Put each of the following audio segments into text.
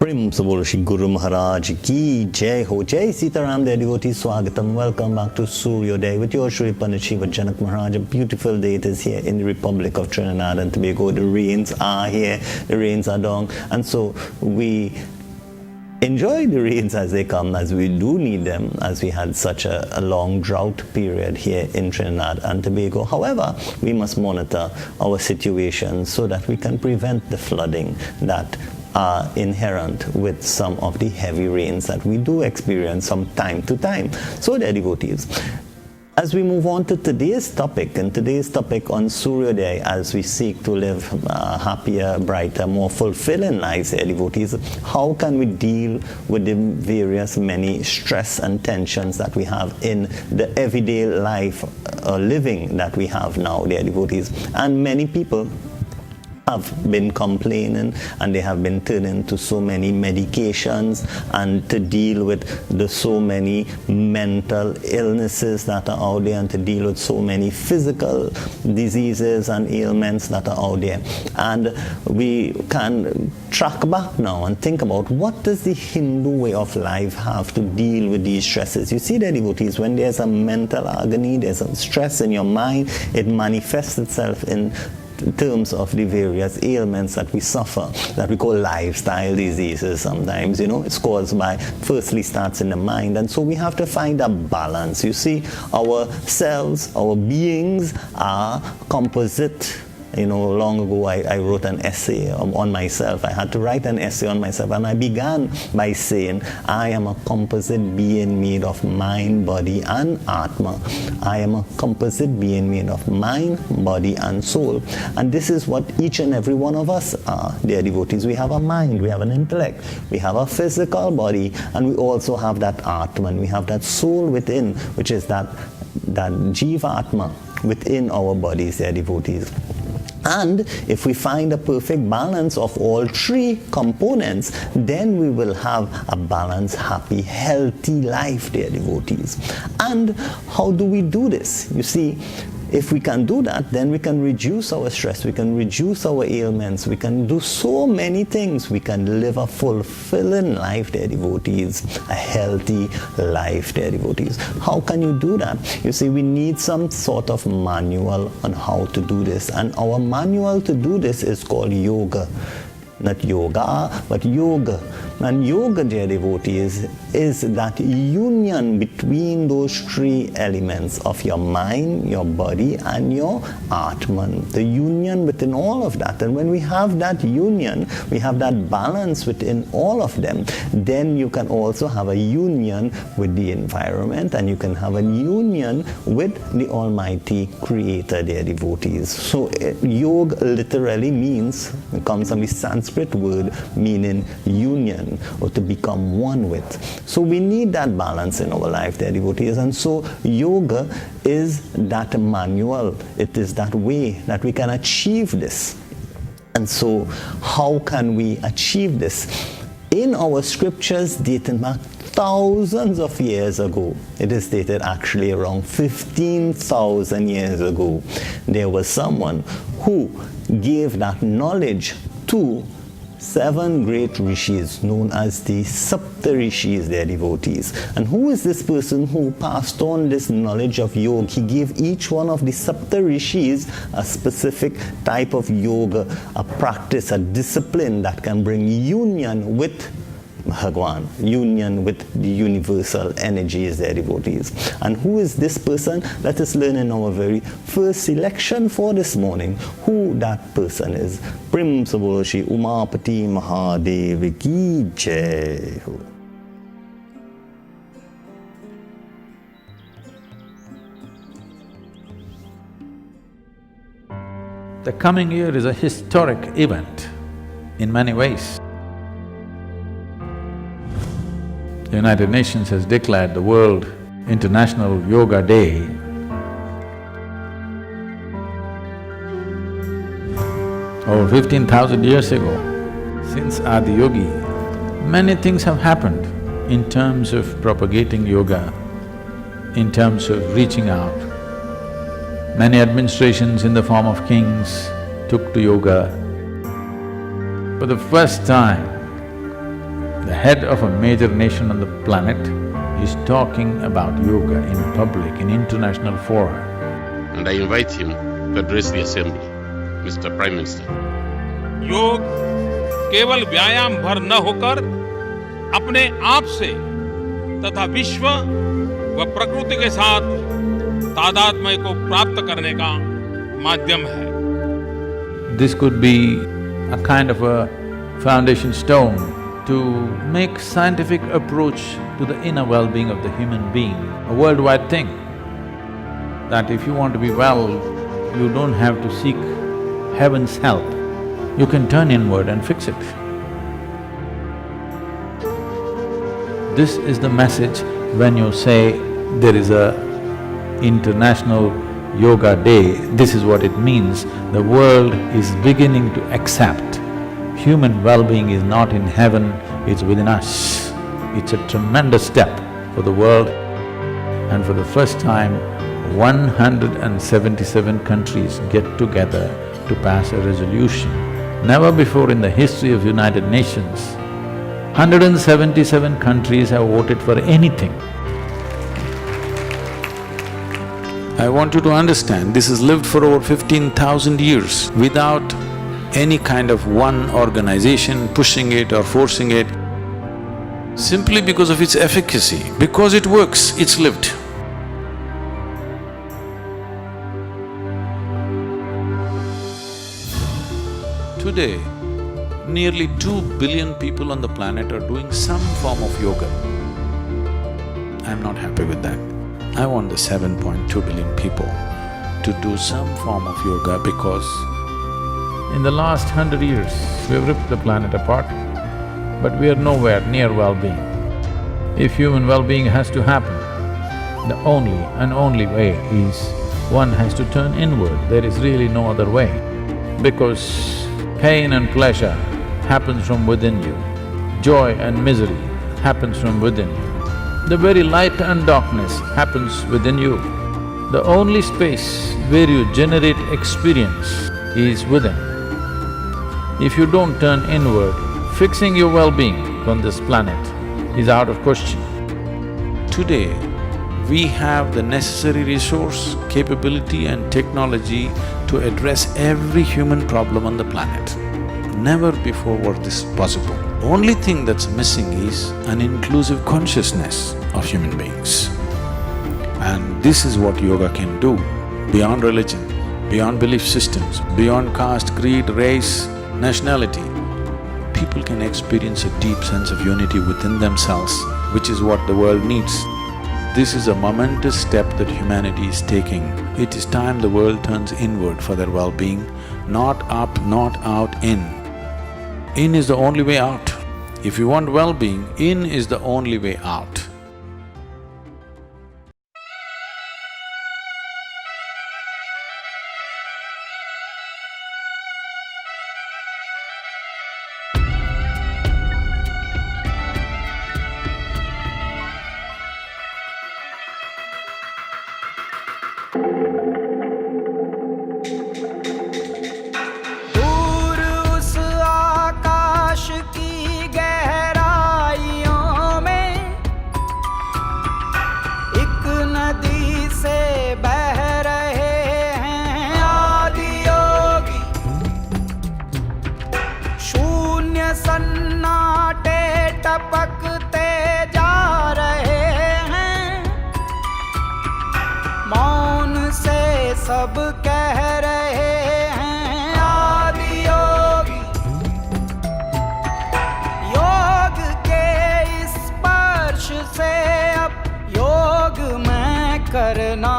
Prim Sabol Shri Guru Maharaj Ki Jai Ho. Jai Sitaram, their devotees, Swagatam. Welcome back to Sooryoday with your Shri Pandit Shiva Janak Maharaj. A beautiful day it is here in the Republic of Trinidad and Tobago. The rains are here, the rains are down, and so we enjoy the rains as they come, as we do need them, as we had such a long drought period here in Trinidad and Tobago. However, we must monitor our situation so that we can prevent the flooding that are inherent with some of the heavy rains that we do experience from time to time. So, dear devotees, as we move on to today's topic on Sooryoday, as we seek to live happier, brighter, more fulfilling lives, dear devotees, how can we deal with the various many stress and tensions that we have in the everyday life living that we have now, dear devotees? And many people have been complaining and they have been turning to so many medications and to deal with the so many mental illnesses that are out there and to deal with so many physical diseases and ailments that are out there. And we can track back now and think about what does the Hindu way of life have to deal with these stresses. You see, the devotees, when there's a mental agony, there's a stress in your mind, it manifests itself in terms of the various ailments that we suffer, that we call lifestyle diseases sometimes. It's caused by, firstly starts in the mind, and so we have to find a balance. You see, our selves, our beings are composite. Long ago I wrote an essay on myself. I had to write an essay on myself, and I began by saying, I am a composite being made of mind, body, and Atma. I am a composite being made of mind, body, and soul. And this is what each and every one of us are, dear devotees. We have a mind, we have an intellect, we have a physical body, and we also have that Atma, and we have that soul within, which is that Jiva Atma within our bodies, dear devotees. And if we find a perfect balance of all three components, then we will have a balanced, happy, healthy life, dear devotees. And how do we do this? You see, if we can do that, then we can reduce our stress, we can reduce our ailments, we can do so many things. We can live a fulfilling life, dear devotees, a healthy life, dear devotees. How can you do that? You see, we need some sort of manual on how to do this, and our manual to do this is called yoga. Not yoga, but yoga. And yoga, dear devotees, is that union between those three elements of your mind, your body, and your Atman. The union within all of that. And when we have that union, we have that balance within all of them, then you can also have a union with the environment, and you can have a union with the Almighty Creator, dear devotees. So yoga literally means, it comes from the Sanskrit word meaning union, or to become one with. So we need that balance in our life, dear devotees. And so yoga is that manual. It is that way that we can achieve this. And so how can we achieve this? In our scriptures dating back thousands of years ago, it is dated actually around 15,000 years ago, there was someone who gave that knowledge to 7 great rishis known as the Sapta Rishis, their devotees. And who is this person who passed on this knowledge of yoga? He gave each one of the Sapta Rishis a specific type of yoga, a practice, a discipline that can bring union with Bhagwan, union with the universal energies, their devotees. And who is this person? Let us learn in our very first selection for this morning who that person is. Prim Sabol Shri Umapati Mahadev Ki Jai Ho. The coming year is a historic event in many ways. The United Nations has declared the World International Yoga Day over 15,000 years ago. Since Adiyogi, many things have happened in terms of propagating yoga, in terms of reaching out. Many administrations in the form of kings took to yoga. For the first time, the head of a major nation on the planet is talking about yoga in public, in international fora. And I invite him to address the assembly. Mr. Prime Minister. योग केवल व्यायाम भर न होकर अपने आप से तथा विश्व व प्रकृति के साथ तादात्म्य को प्राप्त करने का माध्यम है। This could be a kind of a foundation stone to make scientific approach to the inner well-being of the human being, a worldwide thing. That if you want to be well, you don't have to seek heaven's help. You can turn inward and fix it. This is the message when you say there is a International Yoga Day. This is what it means. The world is beginning to accept human well-being is not in heaven, it's within us. It's a tremendous step for the world, and for the first time, 177 countries get together to pass a resolution. Never before in the history of United Nations, 177 countries have voted for anything. I want you to understand, this has lived for over 15,000 years without any kind of one organization pushing it or forcing it, simply because of its efficacy, because it works, it's lived. Today, nearly 2 billion people on the planet are doing some form of yoga. I'm not happy with that. I want the 7.2 billion people to do some form of yoga because in the last 100 years, we've ripped the planet apart, but we are nowhere near well-being. If human well-being has to happen, the only way is one has to turn inward. There is really no other way, because pain and pleasure happens from within you. Joy and misery happens from within. The very light and darkness happens within you. The only space where you generate experience is within. If you don't turn inward, fixing your well-being on this planet is out of question. Today, we have the necessary resource, capability and technology to address every human problem on the planet. Never before was this possible. Only thing that's missing is an inclusive consciousness of human beings. And this is what yoga can do, beyond religion, beyond belief systems, beyond caste, creed, race, nationality. People can experience a deep sense of unity within themselves, which is what the world needs. This is a momentous step that humanity is taking. It is time the world turns inward for their well-being, not up, not out, in. In is the only way out. If you want well-being, in is the only way out. सन्नाटे टपकते जा रहे हैं, मौन से सब कह रहे हैं आदि योगी। योग के स्पर्श से अब योग में करना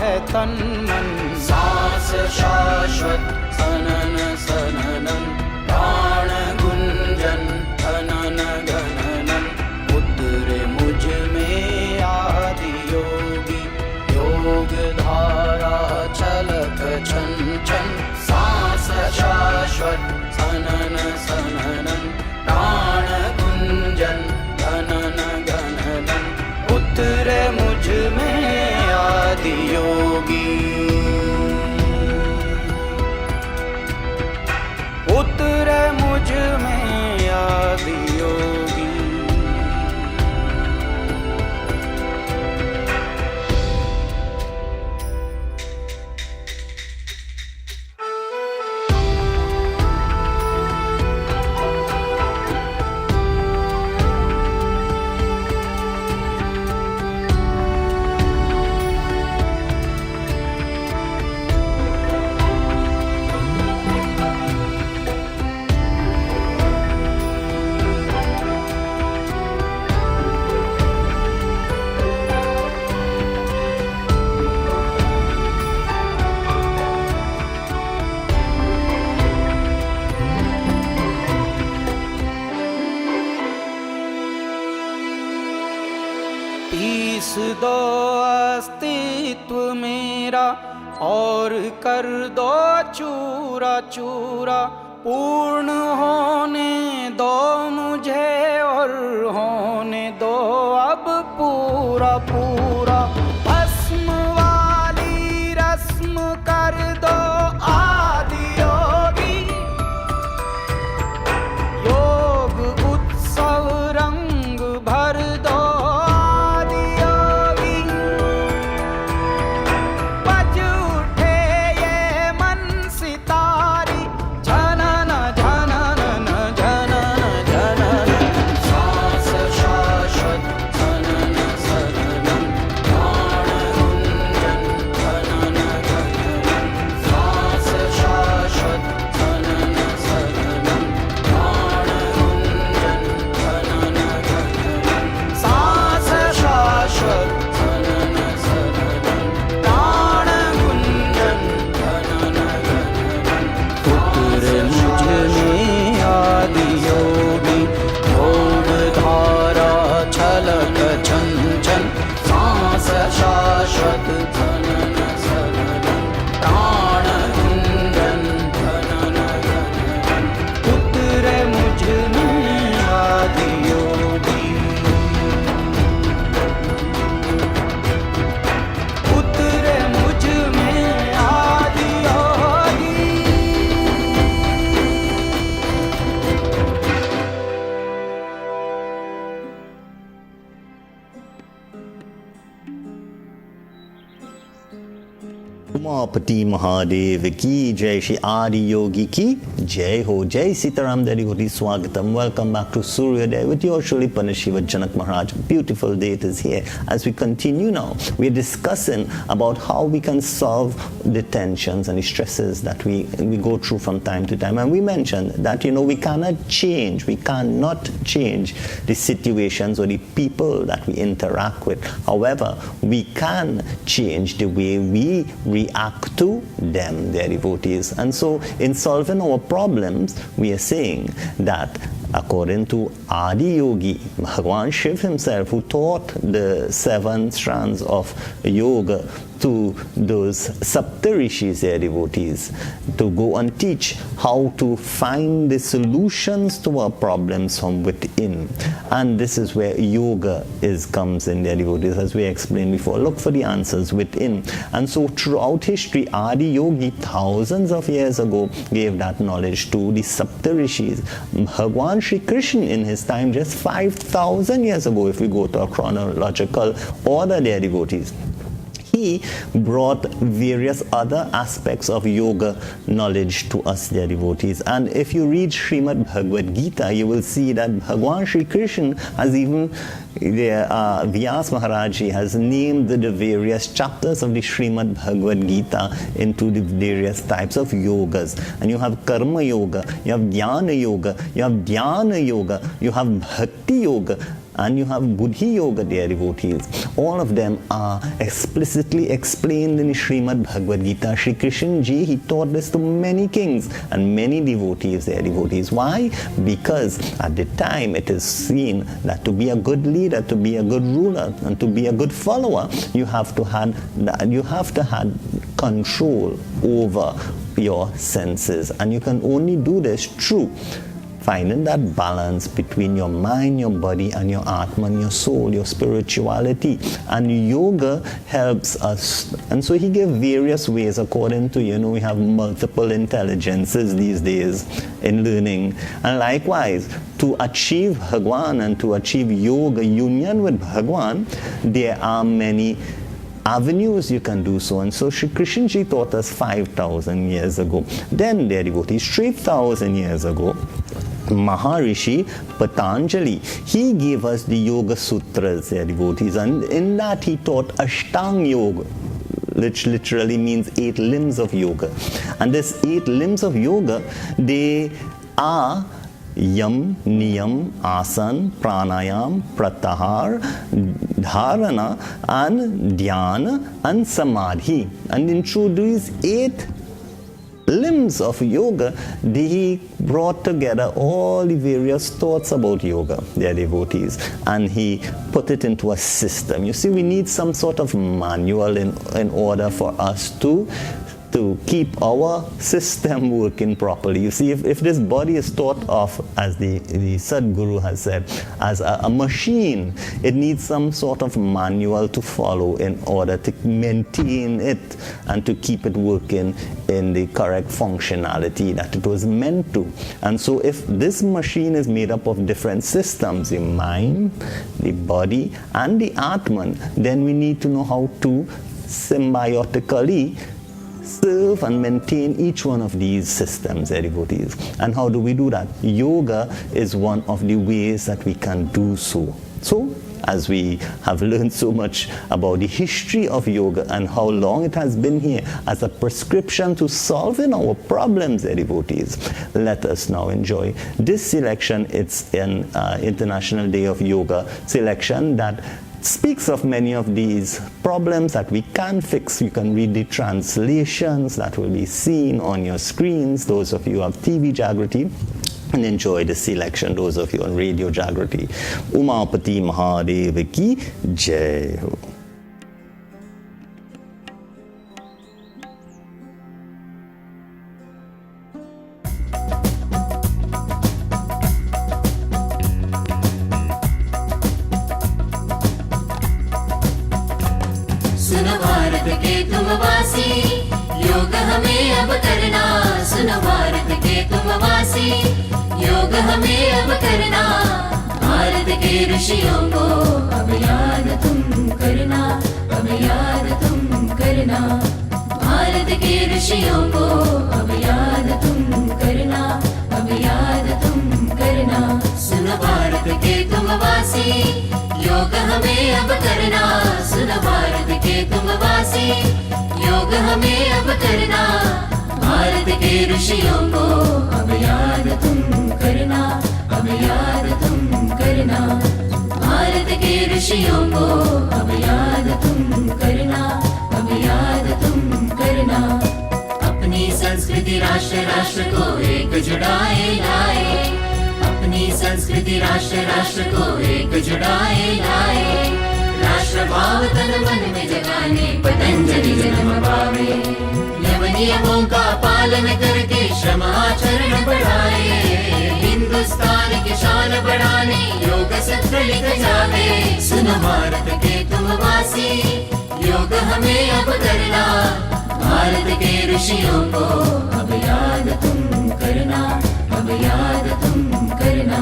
है तन मन। सांस शाश्वत सनन सननन, प्राण गुंजन धनन गणनन, उतरे मुझ में आदि योगी। योग धारा छलक छन छन, सांस शाश्वत सनन सननन, प्राण गुंजन धनन गणनन, उतरे मुझ में आदि योगी। उतरे मुझ में आदि योगी। मेरा और कर दो चूरा चूरा। पूर्ण होने दो मुझे और होने दो अब पूरा पूरा। भस्म वाली रस्म कर दो आदि योगी। योग उत्सव रंग भर दो आदि योगी। बज उठे ये मन सितारी झनन झनन झनन झनन। सांस शाश्वत झनन सदनम प्राण गुंजन झनन झनन। सांस शाश्वत झनन सदनम प्राण गुंजन झनन झनन। सांस शाश्वत झनन सदनम प्राण गुंजन झनन झनन। पुत्र मुझ में आदि योगी योग धारा छलक छन छन। सांस शाश्वत झनन सदनम प्राण गुंजन झनन झनन। पुत्र मुझ में आदि योगी। पुत्र मुझ में आदि योगी। उमापति महादेव की जय, श्री आदि योगी की जय हो। जय Sitaram devotees, Swagatam. Welcome back to Sooryoday with your truly Pandit Shiva Janak Maharaj. Beautiful day it is here. As we continue now, we are discussing about how we can solve the tensions and the stresses that we go through from time to time. And we mentioned that, we cannot change the situations or the people that we interact with. However, we can change the way we react to them, their devotees. And so in solving our problems, we are saying that according to Adi Yogi, Bhagwan Shiv himself, who taught the 7 strands of yoga to those Saptarishis, their devotees, to go and teach how to find the solutions to our problems from within. And this is where yoga comes in, their devotees, as we explained before. Look for the answers within. And so throughout history, Adi Yogi, thousands of years ago, gave that knowledge to the Saptarishis. Bhagwan Shri Krishna in his time, just 5,000 years ago, if we go to a chronological order, their devotees, he brought various other aspects of yoga knowledge to us, dear devotees. And if you read Srimad Bhagavad Gita, you will see that Bhagwan Shri Krishna has even, Vyas Maharaj has named the various chapters of the Srimad Bhagavad Gita into the various types of yogas. And you have Karma Yoga, you have Jnana Yoga, you have Dhyana Yoga, you have Bhakti Yoga, and you have Buddhi Yoga, dear devotees. All of them are explicitly explained in Srimad Bhagavad Gita. Shri Krishna Ji, he taught this to many kings and many devotees, dear devotees. Why? Because at the time it is seen that to be a good leader, to be a good ruler, and to be a good follower, you have to have control over your senses. And you can only do this through finding that balance between your mind, your body, and your Atman, your soul, your spirituality. And yoga helps us. And so he gave various ways according to, we have multiple intelligences these days in learning. And likewise, to achieve Bhagwan and to achieve yoga union with Bhagwan, there are many avenues you can do so. And so Shri Krishna Ji taught us 5,000 years ago. Then, dear devotees, 3,000 years ago, Maharishi Patanjali, he gave us the Yoga Sutras, dear devotees, and in that he taught Ashtanga Yoga, which literally means 8 limbs of yoga. And this 8 limbs of yoga, they are Yam, Niyam, Asan, Pranayam, Pratyahar, Dharana, and Dhyana, and Samadhi. And through these 8 limbs of yoga, he brought together all the various thoughts about yoga, their devotees, and he put it into a system. You see, we need some sort of manual in order for us to keep our system working properly. You see, if this body is thought of, as the Sadguru has said, as a machine, it needs some sort of manual to follow in order to maintain it and to keep it working in the correct functionality that it was meant to. And so if this machine is made up of different systems, the mind, the body, and the Atman, then we need to know how to symbiotically serve and maintain each one of these systems, devotees. And how do we do that? Yoga is one of the ways that we can do so. So, as we have learned so much about the history of yoga and how long it has been here as a prescription to solving our problems, devotees, let us now enjoy this selection. It's an International Day of Yoga selection that speaks of many of these problems that we can fix. You can read the translations that will be seen on your screens, those of you who have TV Jaagriti, and enjoy the selection, those of you on Radio Jaagriti. Umapati Mahadev ki Jai Ho. सुनो भारत के तुम वासी, योग हमें अब करना। सुनो भारत के तुम वासी, योग हमें अब करना। भारत के ऋषियों को अब याद तुम करना, अब याद तुम करना। भारत के ऋषियों को अब याद तुम करना, अब याद तुम करना। सुनो भारत के तुम वासी, योग हमें अब करना। सुनो भारत के तुम वासी, योग हमें अब करना। भारत के ऋषियों को अब याद तुम करना, अब याद तुम करना। भारत के ऋषियों को अब याद तुम करना, अब याद तुम करना। अपनी संस्कृति राष्ट्र राष्ट्र को एक जुड़ाए लाए, अपनी संस्कृति राष्ट्र राष्ट्र को एक जुड़ाए लाए। राष्ट्र भाव तन मन में जगाने पतंजलि जन्म पावे। यम नियमों का पालन करके श्रम आचरण बढ़ाए। हिंदुस्तान की शान बढ़ाने योग सूत्र लिख जावे। सुनो भारत के तुम वासी, योग हमें अब करना। भारत के ऋषियों को अब याद तुम करना, अब याद तुम करना।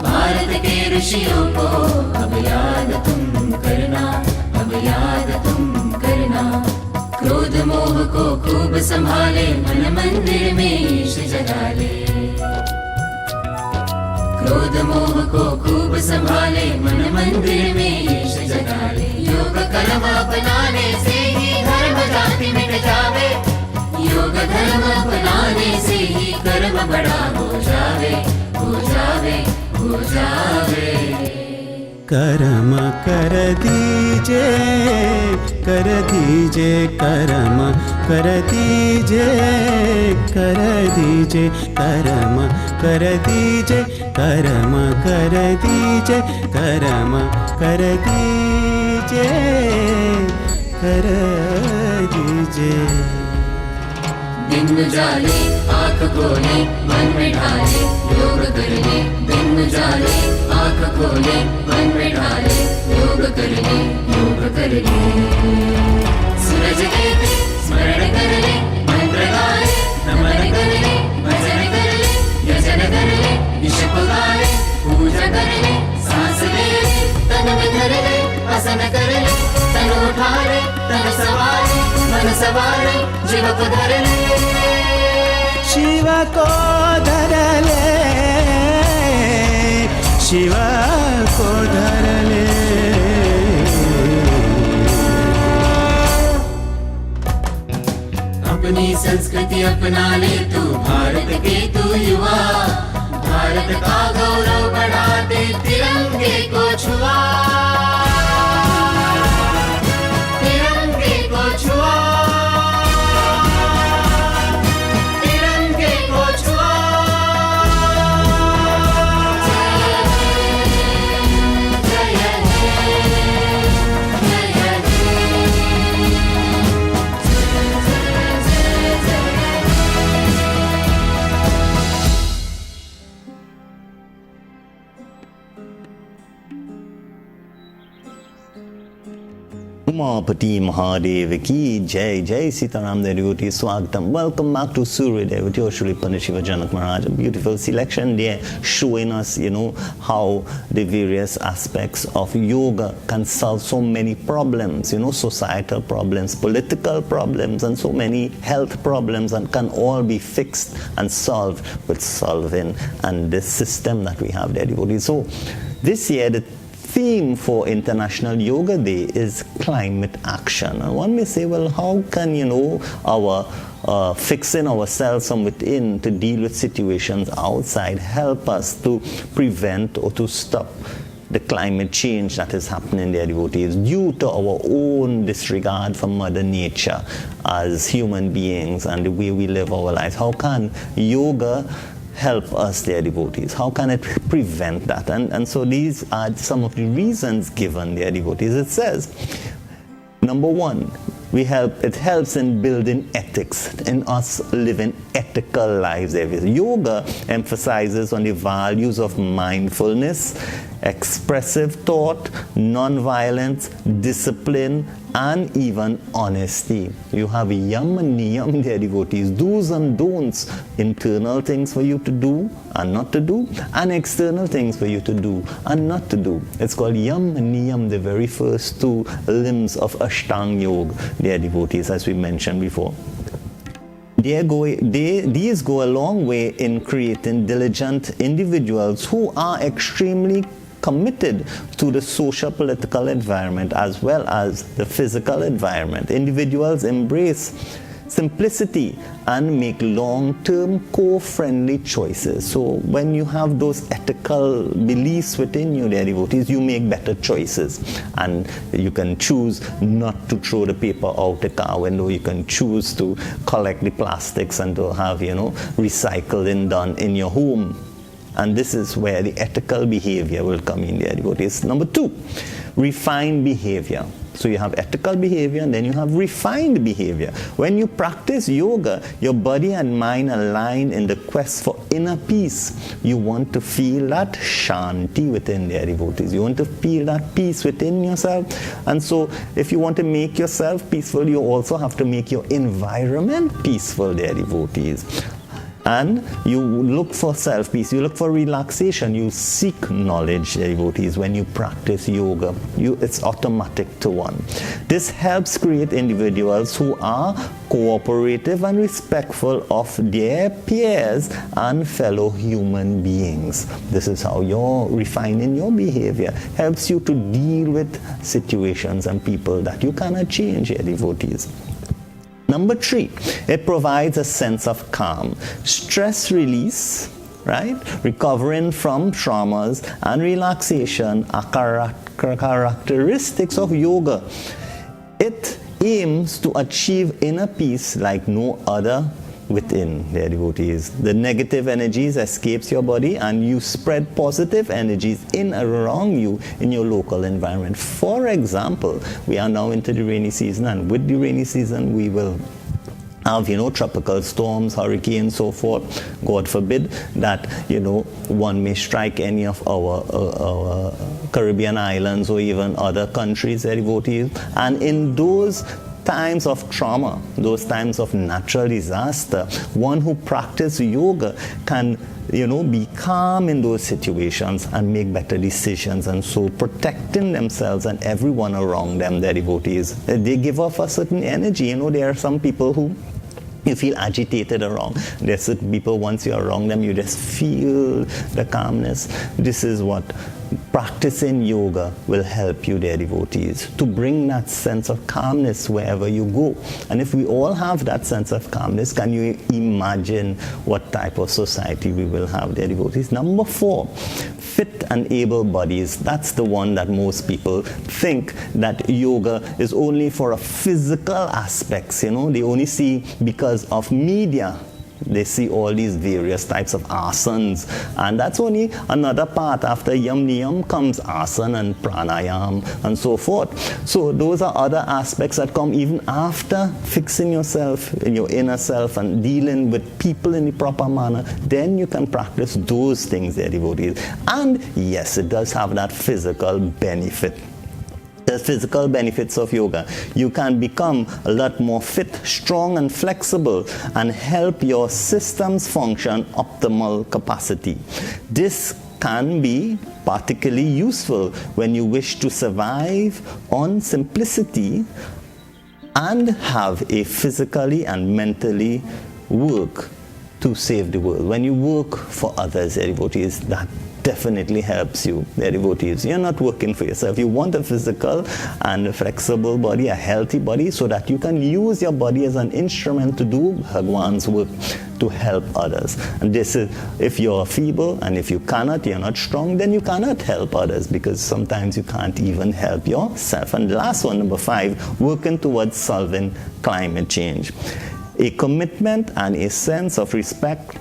भारत के ऋषियों को अब याद तुम करना, अब याद तुम करना। क्रोध मोह को खूब संभाले, मन मंदिर में ईश जगा ले। क्रोध मोह को खूब संभाले, मन मंदिर में ईश जगा ले। योग कर्म अपनाने से ही धर्म जाति मिट जावे। योग धर्म अपनाने से ही कर्म बड़ा हो जावे, हो जावे, हो जावे। कर्म कर दीजे, कर दीजे कर्म कर दीजे, कर दीजे कर्म कर दीजे, कर्म कर दीजे, कर्म कर दीजे, कर दीजे। दिन उजाले आँख खोले, मन में ढाले योग कर ले। दिन उजाले आँख खोले, मन में ढाले योग कर ले, योग कर ले। सूरज देव स्मरण कर ले, मंत्र गा ले, नमन कर ले, भजन कर ले, यजन कर ले, ईश पुकारे, पूजा कर ले, सांस ले ले, तन में धर ले, आसन कर ले, तन उठा ले, तन सवारे, मन सवारे, जीव को धर ले। शिव को धर ले, शिव को धर ले। अपनी संस्कृति अपना ले तू, भारत के तू युवा। भारत का गौरव बढ़ाते तिरंगे को छुआ, तिरंगे को छुआ। Umapati Mahadev ki Jai Jai Sitaram Devotee Swagatam. Welcome back to Sooryoday with your Shri Shiva Janak Maharaj. A beautiful selection there showing us, how the various aspects of yoga can solve so many problems, societal problems, political problems, and so many health problems, and can all be fixed and solved with solving and this system that we have there, devotees. So this year, the theme for International Yoga Day is climate action. And one may say, well, how can, our fixing ourselves from within to deal with situations outside help us to prevent or to stop the climate change that is happening there, devotees, due to our own disregard for Mother Nature as human beings and the way we live our lives? How can yoga help us, dear devotees? How can it prevent that? And so these are some of the reasons given, dear devotees. It says, number one, it helps in building ethics, in us living ethical lives. Yoga emphasizes on the values of mindfulness, expressive thought, non-violence, discipline, and even honesty. You have yam and niyam, dear devotees, do's and don'ts, internal things for you to do and not to do, and external things for you to do and not to do. It's called yam and niyam, the very first two limbs of Ashtanga Yoga, dear devotees, as we mentioned before. These go a long way in creating diligent individuals who are extremely committed to the social political environment as well as the physical environment. Individuals embrace simplicity and make long-term co-friendly choices. So when you have those ethical beliefs within you, dear devotees, you make better choices, and you can choose not to throw the paper out the car window. You can choose to collect the plastics and to have recycling done in your home. And this is where the ethical behavior will come in, dear devotees. Number two, refined behavior. So you have ethical behavior and then you have refined behavior. When you practice yoga, your body and mind align in the quest for inner peace. You want to feel that shanti within, dear devotees. You want to feel that peace within yourself. And so if you want to make yourself peaceful, you also have to make your environment peaceful, dear devotees. And you look for self-peace, you look for relaxation, you seek knowledge, devotees. When you practice yoga, it's automatic to one. This helps create individuals who are cooperative and respectful of their peers and fellow human beings. This is how you're refining your behavior. Helps you to deal with situations and people that you cannot change, devotees. Number three, it provides a sense of calm, stress release, right? Recovering from traumas and relaxation are characteristics of yoga. It aims to achieve inner peace like no other within, their devotees. The negative energies escapes your body and you spread positive energies in and around you in your local environment. For example, we are now into the rainy season, and with the rainy season we will have, tropical storms, hurricanes, so forth. God forbid that, one may strike any of our Caribbean islands or even other countries, their devotees. And in those times of trauma, those times of natural disaster, one who practices yoga can be calm in those situations and make better decisions, and so protecting themselves and everyone around them, their devotees. They give off a certain energy. There are some people who you feel agitated around. There's certain people, once you're around them, you just feel the calmness. This is what practicing yoga will help you, dear devotees, to bring that sense of calmness wherever you go. And if we all have that sense of calmness, can you imagine what type of society we will have, dear devotees? Number four, fit and able bodies. That's the one that most people think that yoga is only for a physical aspects. They only see, because of media, they see all these various types of asanas, and that's only another part. After yam niyam comes asana and pranayam and so forth. So those are other aspects that come even after fixing yourself in your inner self and dealing with people in the proper manner. Then you can practice those things, dear devotees. And yes, it does have that physical benefit. The physical benefits of yoga. You can become a lot more fit, strong and flexible and help your systems function optimal capacity. This can be particularly useful when you wish to survive on simplicity and have a physically and mentally work to save the world. When you work for others, devotees, that definitely helps you, devotees. You're not working for yourself. You want a physical and a flexible body, a healthy body, so that you can use your body as an instrument to do Bhagwan's work, to help others. And this is, if you're feeble and if you cannot, you're not strong, then you cannot help others, because sometimes you can't even help yourself. And the last one, number 5, working towards solving climate change. A commitment and a sense of respect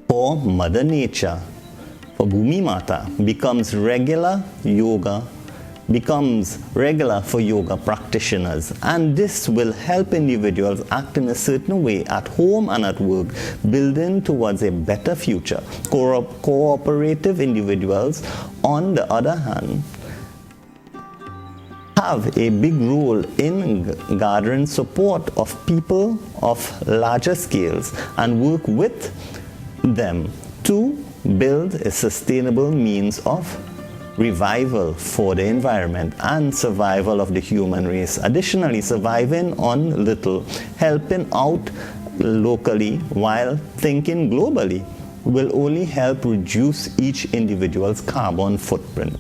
for Mother Nature, for Bhumi Mata, becomes regular for yoga practitioners, and this will help individuals act in a certain way at home and at work, building towards a better future. Cooperative individuals, on the other hand, have a big role in gathering support of people of larger scales and work with them to build a sustainable means of revival for the environment and survival of the human race. Additionally, surviving on little, helping out locally while thinking globally will only help reduce each individual's carbon footprint,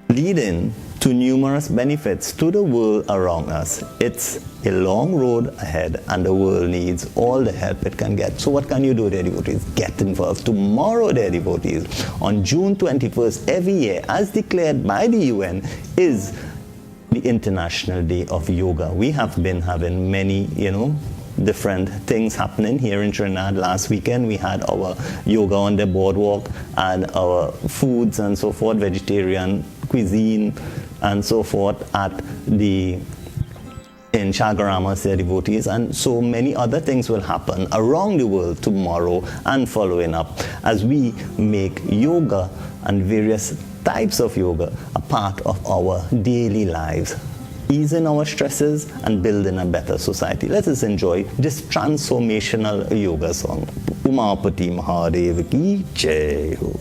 leading to numerous benefits to the world around us. It's a long road ahead and the world needs all the help it can get. So what can you do, dear devotees? Get involved. Tomorrow, dear devotees, on June 21st every year, as declared by the UN, is the International Day of Yoga. We have been having many, different things happening here in Trinidad. Last weekend we had our yoga on the boardwalk and our foods and so forth, vegetarian cuisine and so forth in Chagarama, devotees, and so many other things will happen around the world tomorrow and following up as we make yoga and various types of yoga a part of our daily lives, easing our stresses and building a better society. Let us enjoy this transformational yoga song. Umapati Mahadev ki Jai Ho.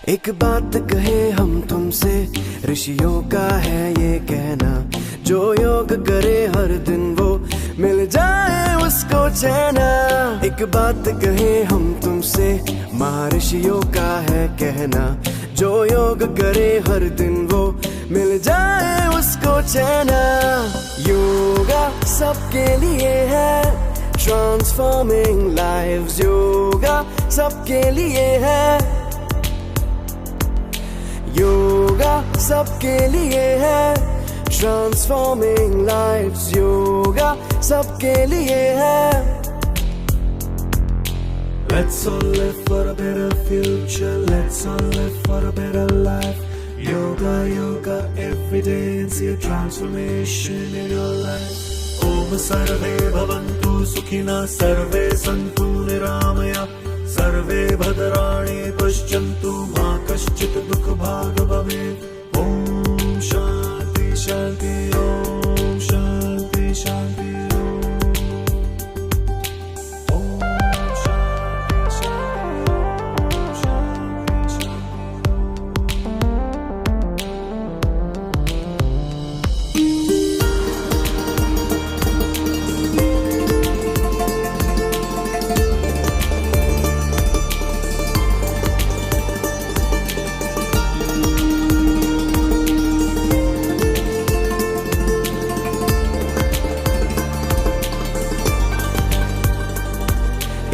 एक बात कहे हम तुमसे, ऋषियों का है ये कहना, जो योग करे हर दिन वो मिल जाए उसको चैना। एक बात कहे हम तुमसे, महर्षियों का है कहना, जो योग करे हर दिन वो मिल जाए उसको चैना। योगा सबके लिए है, ट्रांसफॉर्मिंग लाइव्स, योगा सबके लिए है, योगा सबके लिए है, ट्रांसफॉर्मिंग लाइव्स, योगा सबके लिए है। Let's all live for a better future, let's all live for a better life. Yoga, yoga every day and see a transformation in your life. Om sarve bhavantu sukhina, sarve santu niramaya, सर्वे भद्राणि पश्यन्तु मा कश्चित् दुःखभाग् भवेत्। ओम शांति शांति, ओम शांति शांति।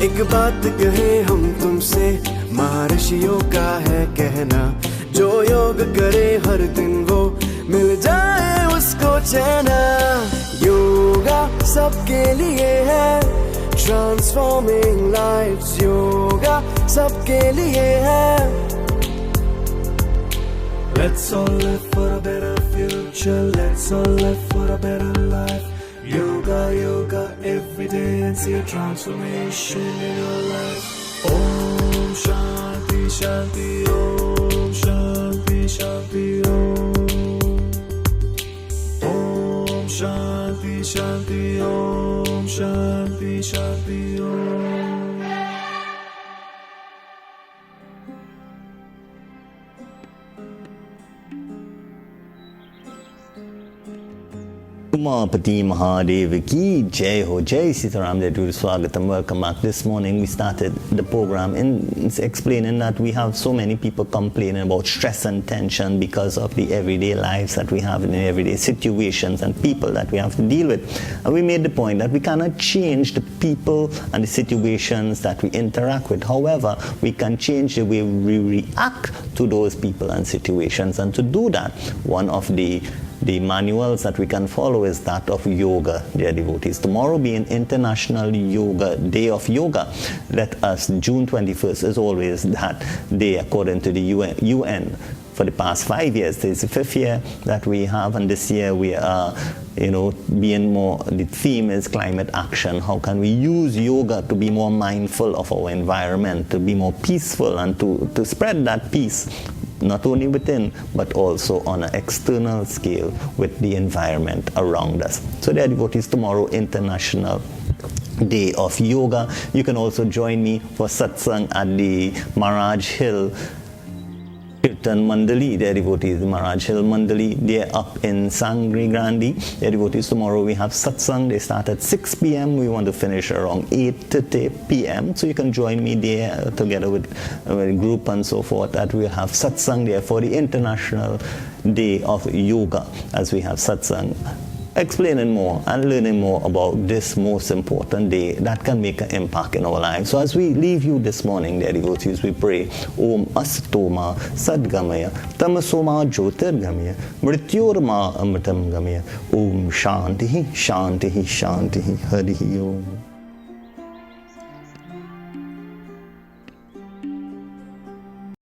एक बात कहे हम तुमसे महर्षियों का है कहना, जो योग करे हर दिन वो मिल जाए उसको चैना। योगा सबके लिए है, ट्रांसफॉर्मिंग लाइव्स, योगा सबके लिए है। Let's all live for a better future, let's all live for a better life. Yoga, yoga every day and see a transformation in your life. Om Shanti Shanti Om Shanti Shanti Om. Om Shanti Shanti Om Shanti Shanti Om. Umapati Mahadev ki jai ho, jai Sitaram Dedu Swagatam. Welcome back. This morning we started the program in explaining that we have so many people complaining about stress and tension because of the everyday lives that we have in the everyday situations and people that we have to deal with. And we made the point that we cannot change the people and the situations that we interact with. However, we can change the way we react to those people and situations. And to do that, one of the manuals that we can follow is that of yoga, dear devotees. Tomorrow being International Yoga Day of Yoga, let us, June 21st is always that day according to the UN. For the past 5 years, this is the 5th year that we have, and this year we are, being more, the theme is climate action. How can we use yoga to be more mindful of our environment, to be more peaceful, and to spread that peace, not only within, but also on an external scale with the environment around us. So dear devotees, tomorrow, International Day of Yoga. You can also join me for satsang at the Maharaj Hill Kirtan Mandali, their devotees, the Maharaj Hill Mandali. They're up in Sangri Grandi. Their devotees, tomorrow we have satsang. They start at 6 p.m. We want to finish around 8:30 p.m. So you can join me there together with a group and so forth, that we'll have satsang there for the International Day of Yoga, as we have satsang, explaining more and learning more about this most important day that can make an impact in our lives. So as we leave you this morning, dear devotees, we pray, Om Astoma Sadgamaya Tamasoma Jyotirgamaya Mrityorma Amritam Gamaya Om Shantihi Shantihi Shantihi Harihi Om.